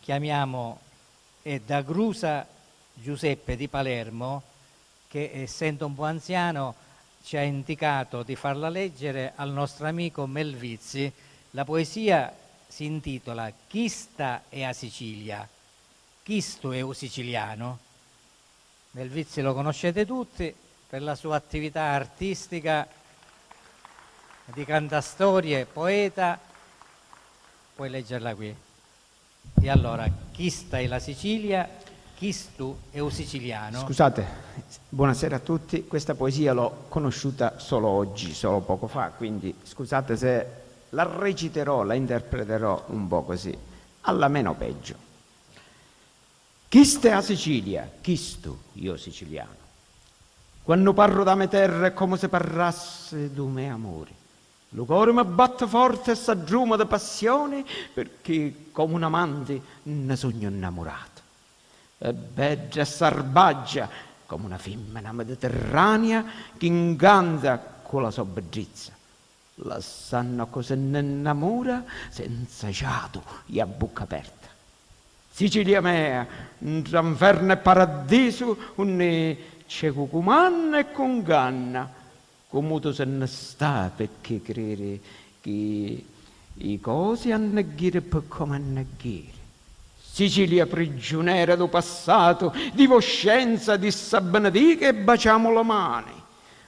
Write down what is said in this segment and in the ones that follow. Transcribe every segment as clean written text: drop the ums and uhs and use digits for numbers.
chiamiamo è da Grusa Giuseppe di Palermo, che essendo un po' anziano ci ha indicato di farla leggere al nostro amico Melvizzi. La poesia si intitola Chi sta è a Sicilia? Chi sto è un siciliano? Melvizzi lo conoscete tutti per la sua attività artistica di cantastorie, poeta. Puoi leggerla qui. E allora, chi sta è la Sicilia? Chi stu è un siciliano? Scusate, buonasera a tutti. Questa poesia l'ho conosciuta solo oggi, solo poco fa, quindi scusate se la reciterò, la interpreterò un po' così, alla meno peggio. Chi sta a Sicilia? Chi stu, io siciliano. Quando parlo da me terra è come se parlasse di me amore. Lo cuore mi batte forte e s'aggiuma di passione, perché come un amante ne sogno innamorato. È bella e sarbaggia come una femmina mediterranea che incanta con la sua bellezza. La sanno cosa ne innamora senza ciato e a bocca aperta. Sicilia mea, tra inferno e paradiso, un c'è cucumanna e conganna. Come tu se ne sta perché credere che i cosi hanno ghire per come hanno ghire. Sicilia prigioniera del passato, di voscenza, di benedica e baciamo le mani.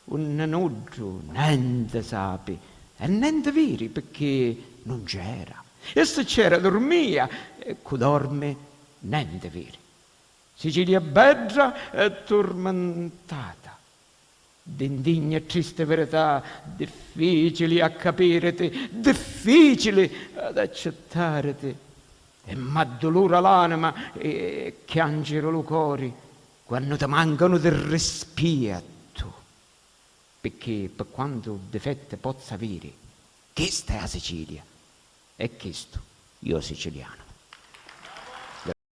Un nuggio, niente sapi e niente veri perché non c'era. E se c'era dormia, e chi dorme niente veri. Sicilia bella e tormentata, d'indigna e triste verità, difficili a capirete, difficili ad accettarete. E m'addolora l'anima e piangere lo cuore quando ti mancano del respiro, perché per quanto difetto possa avere, questa è la Sicilia e questo io siciliano.